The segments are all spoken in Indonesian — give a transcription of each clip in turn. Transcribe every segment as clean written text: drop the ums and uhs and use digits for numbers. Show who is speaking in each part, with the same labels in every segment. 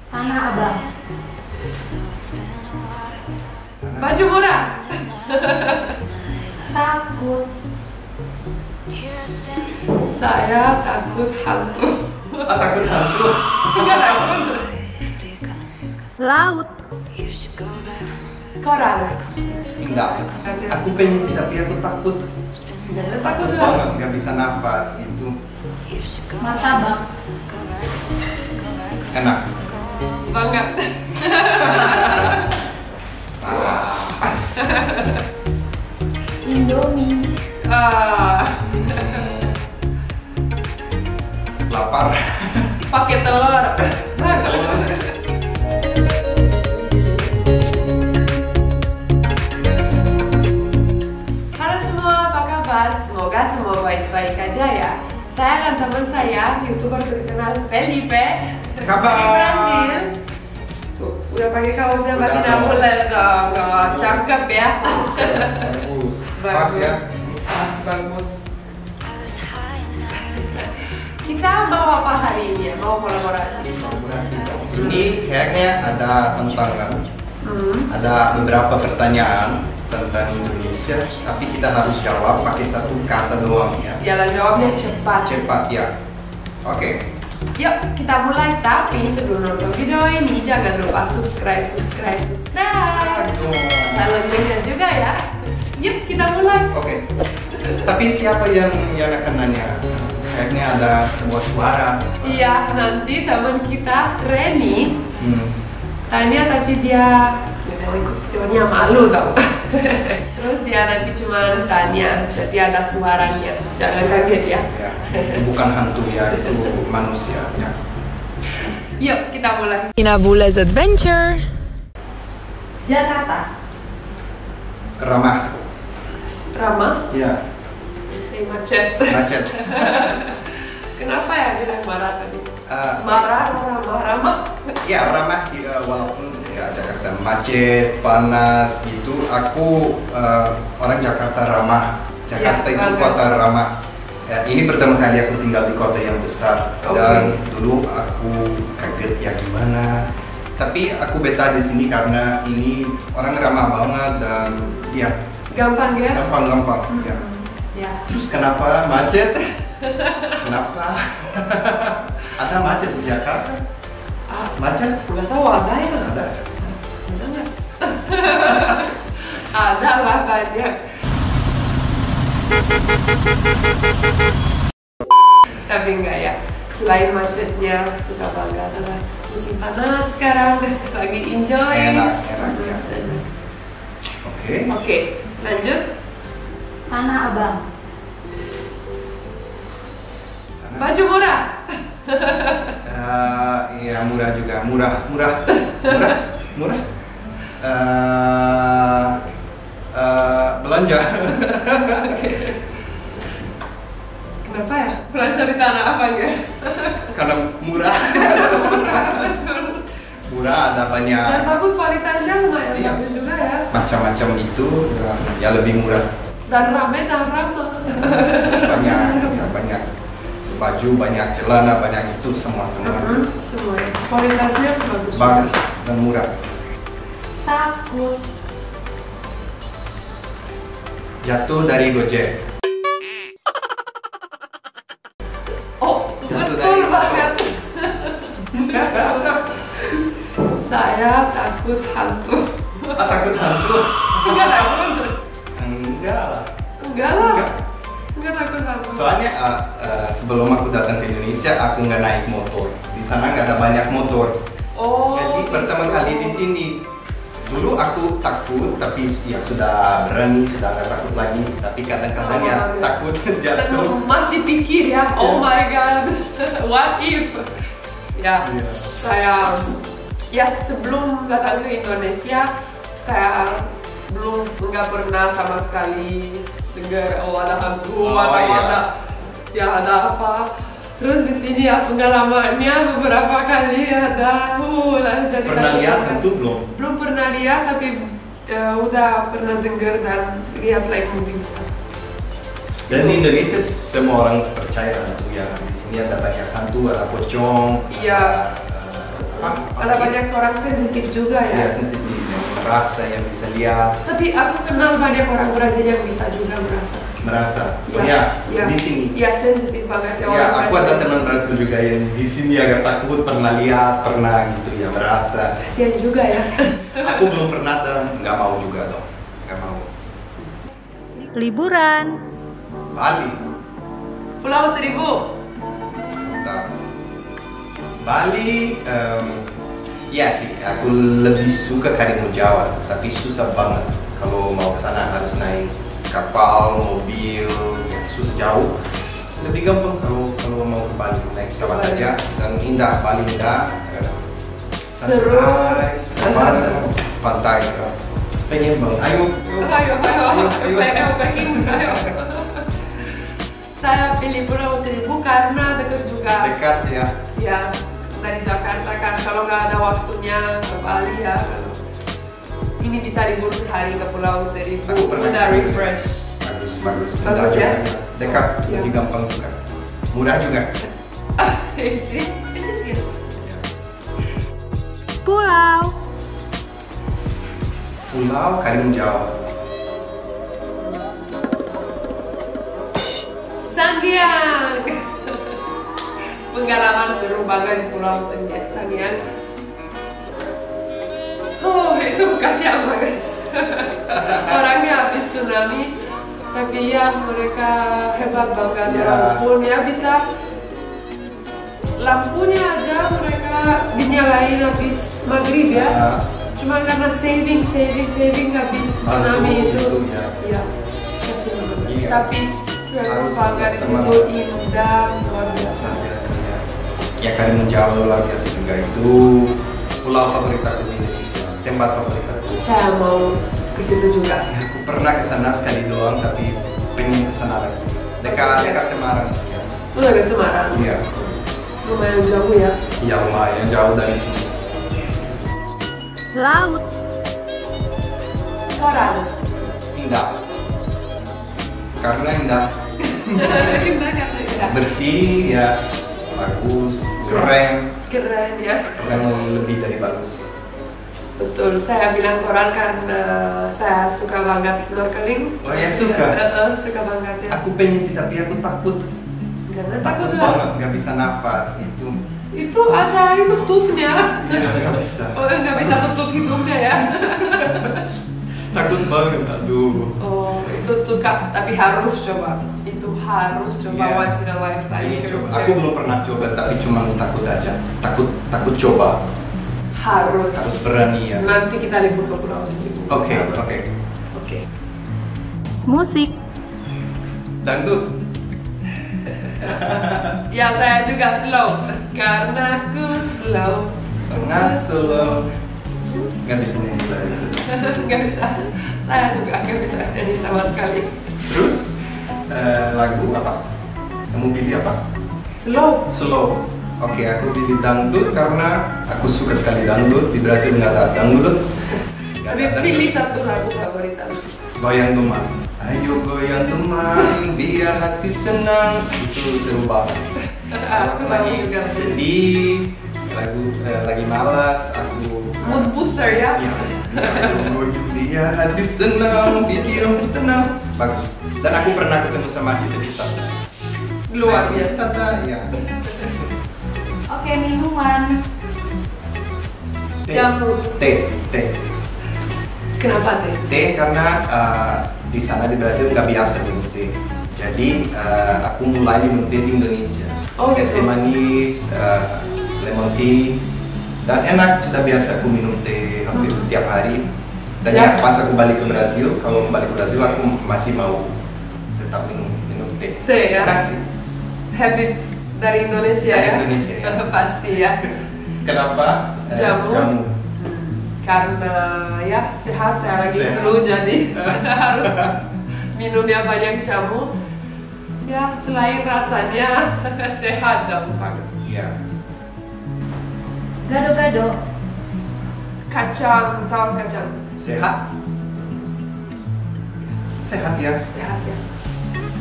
Speaker 1: Tanah Abang.
Speaker 2: Baju murah.
Speaker 1: Takut.
Speaker 2: Saya takut hantu.
Speaker 3: Takut hantu.
Speaker 2: Enggak takut.
Speaker 1: Laut.
Speaker 2: Koral.
Speaker 3: Enggak. Aku pengen sih tapi aku takut.
Speaker 2: Jangan
Speaker 3: Takut
Speaker 2: takut
Speaker 3: banget,
Speaker 2: lah.
Speaker 3: nggak bisa nafas itu.
Speaker 1: Martabak.
Speaker 3: Enak.
Speaker 2: Banget.
Speaker 1: Indomie.
Speaker 3: Lapar.
Speaker 2: Pakai telur. Halo semua, apa kabar? Semoga semua baik-baik aja ya. Saya dan teman saya, YouTuber terkenal Felipe
Speaker 3: Kabar.
Speaker 2: di Brasil. Tuh, udah pakai kaosnya
Speaker 3: Udah
Speaker 2: berarti
Speaker 3: sama.
Speaker 2: nggak boleh dong. Oh, cakep ya.
Speaker 3: Bagus. Pas ya.
Speaker 2: Pas, bagus. Kita mau apa hari ini? Mau kolaborasi?
Speaker 3: Ini kayaknya ada tantangan. Ada beberapa pertanyaan tentang Indonesia, tapi kita harus jawab pakai satu kata doang ya.
Speaker 2: Jalan jawabnya cepat.
Speaker 3: Cepat ya. Oke.
Speaker 2: Yuk, kita mulai. Tapi sebelum nonton video ini, jangan lupa subscribe. Dan loncengnya juga ya. Yuk, kita mulai.
Speaker 3: Oke. Tapi siapa yang akan nanya? Kayaknya ada sebuah suara.
Speaker 2: Iya, nanti teman kita, Reni,
Speaker 3: Hmm.
Speaker 2: tanya tapi dia mau ikut videonya malu tau. Terus dia nanti cuma tanya, jadi ada suaranya. Jangan kaget ya.
Speaker 3: Ya, bukan hantu ya, itu manusia ya.
Speaker 2: Yuk, kita mulai.
Speaker 4: Inabula's Adventure.
Speaker 1: Jakarta.
Speaker 3: Ramah.
Speaker 2: Rama,
Speaker 3: Ya,
Speaker 2: saya macet.
Speaker 3: macet.
Speaker 2: Kenapa ya bilang marah tadi?
Speaker 3: Eh,
Speaker 2: Marah, Rama.
Speaker 3: Ya, ramah sih walaupun ya Jakarta macet, panas gitu. Aku orang Jakarta ramah. Jakarta
Speaker 2: Ya,
Speaker 3: itu
Speaker 2: bangga.
Speaker 3: kota ramah. Ya, ini pertama kali aku tinggal di kota yang besar dan dulu aku kaget ya gimana. Tapi aku betah di sini karena ini orang ramah banget dan ya
Speaker 2: Gampang ya?
Speaker 3: gampang ya.
Speaker 2: Ya.
Speaker 3: Terus kenapa macet? Kenapa? Ada macet di Jakarta? Macet?
Speaker 2: Nggak tahu ada ya?
Speaker 3: Ada.
Speaker 2: Ada nggak? Ada lah banyak. Tapi enggak ya. Selain macetnya, suka bangga adalah musim panas sekarang. Lagi enjoy.
Speaker 3: Enak ya. Oke.
Speaker 2: Oke, lanjut.
Speaker 1: Tanah Abang.
Speaker 2: Baju murah.
Speaker 3: Iya murah juga, murah. Belanja.
Speaker 2: Kenapa ya? Belanja di tanah abang ya?
Speaker 3: Karena murah. Murah ada
Speaker 2: Dan
Speaker 3: banyak
Speaker 2: bagus kualitasnya lumayan
Speaker 3: Iya.
Speaker 2: bagus juga ya.
Speaker 3: macam-macam itu ya lebih murah.
Speaker 2: Dan rame dan ramah.
Speaker 3: Banyak baju, banyak celana, banyak itu semua.
Speaker 2: Semua kualitasnya bagus.
Speaker 3: Bagus dan murah.
Speaker 1: Takut.
Speaker 3: Jatuh dari Gojek.
Speaker 2: Oh,
Speaker 3: Jatuh
Speaker 2: betul
Speaker 3: dari
Speaker 2: banget. Saya takut hantu.
Speaker 3: Takut hantu?
Speaker 2: Enggak takut.
Speaker 3: Enggak lah.
Speaker 2: Enggak lah. Enggak takut hantu.
Speaker 3: Soalnya sebelum aku datang ke Indonesia aku nggak naik motor. Di sana nggak ada banyak motor.
Speaker 2: Oh.
Speaker 3: Jadi pertama kali di sini. Dulu aku takut, tapi ya sudah berani, sudah nggak takut lagi. Tapi kadang-kadang ya takut
Speaker 2: Dan
Speaker 3: jatuh.
Speaker 2: masih pikir ya, oh my god, what if? Ya,
Speaker 3: Iya.
Speaker 2: saya sebelum datang ke Indonesia, saya belum nggak pernah sama sekali dengar ada hantu
Speaker 3: Oh,
Speaker 2: atau
Speaker 3: iya.
Speaker 2: ada apa. Terus di sini ya pengalamannya beberapa kali ada, jadi
Speaker 3: Pernah
Speaker 2: takut
Speaker 3: lihat
Speaker 2: banget.
Speaker 3: hantu belum?
Speaker 2: Belum pernah lihat tapi udah pernah dengar dan lihat like movie star.
Speaker 3: Dan di Indonesia semua orang percaya hantu ya. Di sini ada banyak hantu, ada pocong,
Speaker 2: Iya.
Speaker 3: ada
Speaker 2: Ada banyak orang sensitif juga
Speaker 3: Ya
Speaker 2: ya.
Speaker 3: sensitif, yang merasa, yang bisa lihat,
Speaker 2: Tapi aku kenal banyak orang Brazil yang bisa juga merasa.
Speaker 3: merasa.
Speaker 2: Ya,
Speaker 3: Ya, di sini.
Speaker 2: Ya sensitif banget ya
Speaker 3: Ya,
Speaker 2: orang
Speaker 3: aku ada
Speaker 2: Brazil.
Speaker 3: teman Brazil juga yang di sini agak takut, pernah lihat, pernah gitu ya, merasa.
Speaker 2: Kasian juga ya.
Speaker 3: Aku belum pernah dan nggak mau juga dong, nggak mau.
Speaker 1: Liburan.
Speaker 3: Bali,
Speaker 2: Pulau Seribu.
Speaker 3: mantap. Bali, ya sih, aku lebih suka Karimun Jawa, tapi susah banget. Kalau mau ke sana harus naik kapal, mobil, ya, susah jauh. Lebih gampang kalau mau ke Bali naik pesawat aja dan indah. Bali indah,
Speaker 2: Seru.
Speaker 3: sunrise, pantai. Pengen banget. Ayo.
Speaker 2: Ayo, pengen, ayo. Saya pilih Pulau Seribu karena dekat juga.
Speaker 3: Dekat ya.
Speaker 2: Ya, dari Jakarta kan kalau nggak ada waktunya ke Bali ya. Ini bisa libur sehari ke Pulau Seribu,
Speaker 3: Aku pernah
Speaker 2: udah
Speaker 3: ke Bali.
Speaker 2: refresh.
Speaker 3: Bagus, bagus.
Speaker 2: Bagus
Speaker 3: Indah
Speaker 2: ya?
Speaker 3: juga. Dekat,
Speaker 2: Ya.
Speaker 3: lebih gampang juga. Murah juga.
Speaker 2: Sih, itu sih.
Speaker 1: Pulau.
Speaker 3: Pulau Karimun Jawa.
Speaker 2: Sanghyang. Pengalaman seru banget di Pulau Sanghyang. Oh, itu kasihan banget. Orangnya habis tsunami, tapi ya mereka hebat banget.
Speaker 3: Ya.
Speaker 2: Walaupun ya bisa lampunya aja mereka dinyalain habis maghrib ya.
Speaker 3: Ya.
Speaker 2: Cuma karena saving habis tsunami itu.
Speaker 3: ya.
Speaker 2: Iya, kasih banget.
Speaker 3: Iya.
Speaker 2: Tapi seru
Speaker 3: Harus
Speaker 2: banget di
Speaker 3: semangat.
Speaker 2: situ, indah, luar biasa.
Speaker 3: Biasanya. Ya Karimun Jawa luar biasa juga, itu pulau favorit aku di Indonesia, tempat favorit aku.
Speaker 2: Saya mau ke situ juga.
Speaker 3: Ya, aku pernah ke sana sekali doang, tapi pengen ke sana lagi. Dekat Semarang. Ya.
Speaker 2: Udah ke Semarang,
Speaker 3: Iya.
Speaker 2: lumayan jauh ya.
Speaker 3: Ya lumayan jauh dari sini.
Speaker 1: Laut.
Speaker 2: Koran.
Speaker 3: Indah. Karena indah,
Speaker 2: Indah karena indah.
Speaker 3: bersih ya, bagus, keren,
Speaker 2: Keren ya.
Speaker 3: keren lebih dari bagus.
Speaker 2: Betul, saya bilang koran karena saya suka banget snorkeling.
Speaker 3: Oh ya, suka?
Speaker 2: Suka banget ya.
Speaker 3: Aku pengen sih tapi aku takut.
Speaker 2: Jangan takut
Speaker 3: Takut
Speaker 2: lah.
Speaker 3: banget, nggak bisa nafas itu.
Speaker 2: Itu ada tutupnya.
Speaker 3: Ya nggak bisa.
Speaker 2: Oh, nggak bisa tutup hidungnya ya.
Speaker 3: Takut banget, aduh.
Speaker 2: Oh, itu suka, tapi harus coba. Itu harus coba
Speaker 3: Iya.
Speaker 2: once in a lifetime.
Speaker 3: Ini coba.
Speaker 2: experience.
Speaker 3: Aku belum pernah coba tapi cuma takut aja. Takut coba. Harus berani ya.
Speaker 2: Nanti kita libur ke Pulau Seribu.
Speaker 3: Oke,
Speaker 2: bersama.
Speaker 3: oke.
Speaker 2: Oke.
Speaker 1: Musik.
Speaker 3: Dangdut.
Speaker 2: Ya saya juga slow karena aku slow.
Speaker 3: Sangat slow. Nggak bisa nyanyi lagi.
Speaker 2: Nggak bisa. Saya juga nggak bisa nyanyi sama sekali.
Speaker 3: Terus lagu apa? Kamu pilih apa?
Speaker 2: Slow.
Speaker 3: Slow. Oke, aku pilih dangdut karena aku suka sekali dangdut. Di Brasil nggak ada dangdut. Nggak
Speaker 2: Tapi
Speaker 3: ada dangdut.
Speaker 2: pilih satu lagu favorit aku.
Speaker 3: Goyang teman. Ayo goyang teman, biar hati senang. Itu seru banget.
Speaker 2: Aku tahu
Speaker 3: Lagi
Speaker 2: juga.
Speaker 3: sedih, lagi malas, aku
Speaker 2: Mood booster ya.
Speaker 3: ya, goyang biar hati senang, pikiranku tenang. Bagus. Dan aku pernah ketemu sama cita-cita.
Speaker 2: Luar biasa.
Speaker 3: Ya.
Speaker 1: Oke, minuman.
Speaker 2: Jamu.
Speaker 3: Teh.
Speaker 2: Kenapa teh?
Speaker 3: Teh karena di sana di Brasil nggak biasa minum teh. Jadi aku mulai minum teh di Indonesia.
Speaker 2: Oh,
Speaker 3: Es teh
Speaker 2: gitu.
Speaker 3: manis, lemon tea, dan enak. Sudah biasa aku minum teh hampir setiap hari. Dan
Speaker 2: Ya.
Speaker 3: ya pas aku balik ke Brasil, kalau balik ke Brasil aku masih mau tetap minum teh.
Speaker 2: Teh ya.
Speaker 3: Enak sih.
Speaker 2: Habit dari Indonesia
Speaker 3: Dari
Speaker 2: ya.
Speaker 3: Indonesia, ya.
Speaker 2: Pasti ya.
Speaker 3: Kenapa?
Speaker 2: Jamu. Karena ya sehat, saya lagi
Speaker 3: Sehat.
Speaker 2: flu jadi harus minumnya banyak jamu. Ya selain rasanya sehat dan bagus.
Speaker 3: Iya.
Speaker 1: Gado-gado.
Speaker 2: Kacang, saus kacang.
Speaker 3: Sehat. Sehat ya.
Speaker 2: Sehat ya.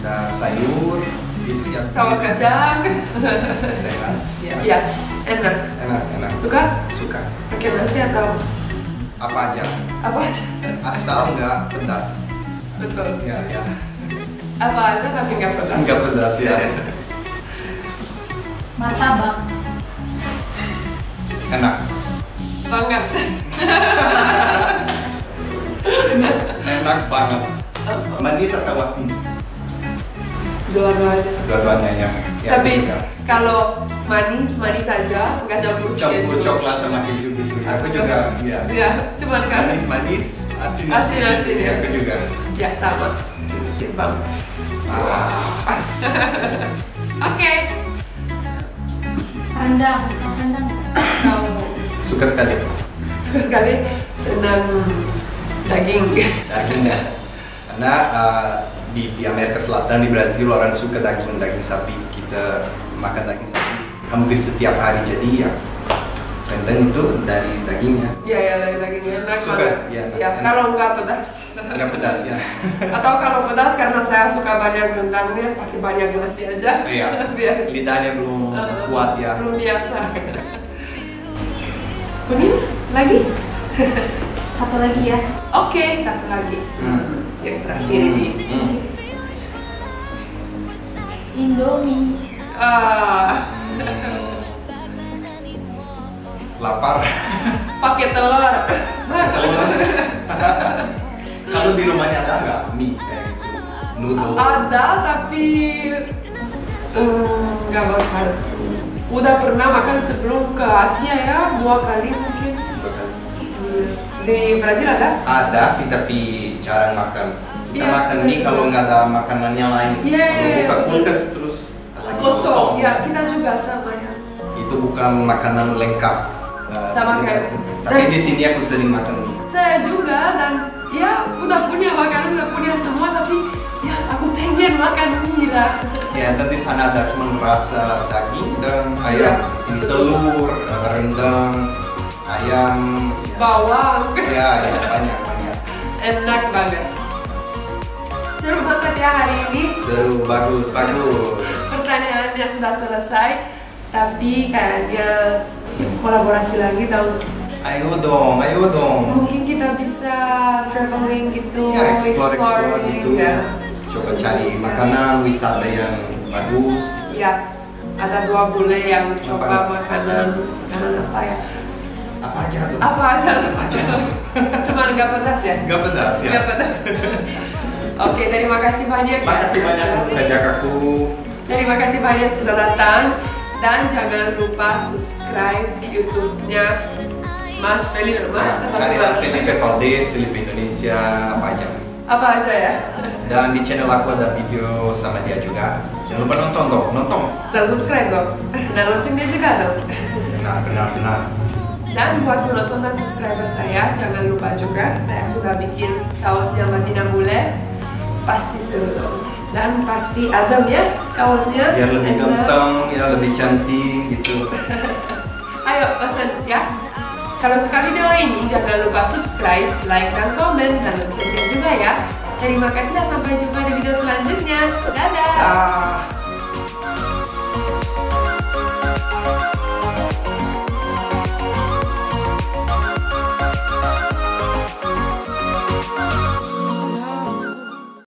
Speaker 3: Nah, sayur itu yang
Speaker 2: Saus kacang.
Speaker 3: sehat.
Speaker 2: Ya. Enak.
Speaker 3: Enak.
Speaker 2: Suka?
Speaker 3: Suka.
Speaker 2: Pakai nasi atau
Speaker 3: Apa aja.
Speaker 2: apa aja?
Speaker 3: Asal nggak pedas.
Speaker 2: Betul.
Speaker 3: Ya.
Speaker 2: Apa aja tapi nggak pedas.
Speaker 3: Nggak pedas ya.
Speaker 1: Martabak.
Speaker 3: Enak.
Speaker 2: Banget.
Speaker 3: Enak banget. Manis atau asin?
Speaker 2: Dua-duanya.
Speaker 3: Dua-duanya ya.
Speaker 2: Tapi
Speaker 3: juga.
Speaker 2: kalau manis aja, nggak campur
Speaker 3: Campur
Speaker 2: keju.
Speaker 3: coklat sama keju gitu. Aku juga, ya.
Speaker 2: Ya, cuman kan.
Speaker 3: Manis, asin.
Speaker 2: Asin, ya.
Speaker 3: Aku juga.
Speaker 2: Ya sama. Yes bang. Oke.
Speaker 1: Rendang.
Speaker 2: Kau
Speaker 3: Suka sekali.
Speaker 2: suka sekali dengan daging.
Speaker 3: Daging ya. Karena di Amerika Selatan, di Brazil orang suka daging sapi. Kita makan daging sapi hampir setiap hari, jadi ya rendang itu dari dagingnya.
Speaker 2: Ya dari dagingnya enak
Speaker 3: Suka,
Speaker 2: banget.
Speaker 3: ya,
Speaker 2: Ya
Speaker 3: enak.
Speaker 2: kalau nggak pedas.
Speaker 3: Nggak pedas ya.
Speaker 2: Atau kalau pedas karena saya suka banyak rendangnya, pakai banyak nasi aja.
Speaker 3: Iya.
Speaker 2: Biar
Speaker 3: Lidahnya belum kuat ya.
Speaker 2: belum biasa. Kuning lagi?
Speaker 1: Satu lagi ya.
Speaker 2: Oke, satu lagi. Yang terakhir ini.
Speaker 1: Indomie.
Speaker 3: Lapar.
Speaker 2: Pakai telur.
Speaker 3: Kalau di rumahnya ada nggak mie kayak gitu? Noodle.
Speaker 2: Ada tapi nggak makan. Udah pernah makan sebelum ke Asia ya, 2 kali mungkin. Di Brazil ada?
Speaker 3: Ada sih tapi jarang makan. Kita
Speaker 2: Iya,
Speaker 3: makan mie
Speaker 2: betul.
Speaker 3: kalau nggak ada makanannya lain.
Speaker 2: Iya.
Speaker 3: Kalau buka kulkas terus lagi
Speaker 2: Kosong. Ya, kita juga sama ya.
Speaker 3: Itu bukan makanan lengkap.
Speaker 2: Sama kayak-
Speaker 3: Tapi di sini aku sering makan mie.
Speaker 2: Saya juga dan ya udah punya makanan, udah punya semua tapi ya aku pengen makan mie lah.
Speaker 3: Ya, dan di sana ada cuma rasa daging dan ayam.
Speaker 2: Iya.
Speaker 3: Di sini telur, rendang, ayam.
Speaker 2: Bawang.
Speaker 3: Ya, banyak.
Speaker 2: Enak banget. Seru banget ya hari ini.
Speaker 3: Seru, bagus.
Speaker 2: Pertanyaannya sudah selesai, tapi kayaknya kolaborasi lagi dong.
Speaker 3: Ayo dong.
Speaker 2: Mungkin kita bisa traveling gitu,
Speaker 3: Ya, explore gitu.
Speaker 2: ya.
Speaker 3: Coba cari makanan, wisata yang bagus.
Speaker 2: Ya, ada 2 bule yang coba makanan apa ya?
Speaker 3: Apa aja tuh?
Speaker 2: Apa aja? Cuma nggak pedas ya?
Speaker 3: Nggak pedas ya.
Speaker 2: Nggak pedas. Oke, terima kasih banyak. ya.
Speaker 3: Makasih banyak untuk ajak aku.
Speaker 2: Terima kasih banyak sudah datang dan jangan lupa subscribe YouTube-nya Mas Feli dan Mas.
Speaker 3: Ya,
Speaker 2: apa
Speaker 3: carilah
Speaker 2: gimana?
Speaker 3: Felipe Valdez, Felipe Indonesia, apa aja.
Speaker 2: Apa aja ya?
Speaker 3: Dan di channel aku ada video sama dia juga. Jangan lupa nonton.
Speaker 2: Dan subscribe dong. Dan loncengnya juga dong.
Speaker 3: Benar.
Speaker 2: Dan buat penonton dan subscriber saya, jangan lupa juga saya sudah bikin kaosnya Batina Bule. Pasti seru dong. Dan pasti adem ya kaosnya.
Speaker 3: Biar lebih
Speaker 2: Enak.
Speaker 3: ganteng, ya lebih cantik gitu.
Speaker 2: Ayo pesen ya. Kalau suka video ini jangan lupa subscribe, like, dan komen, dan loncengnya juga ya. Terima kasih dan sampai jumpa di video selanjutnya. Dadah!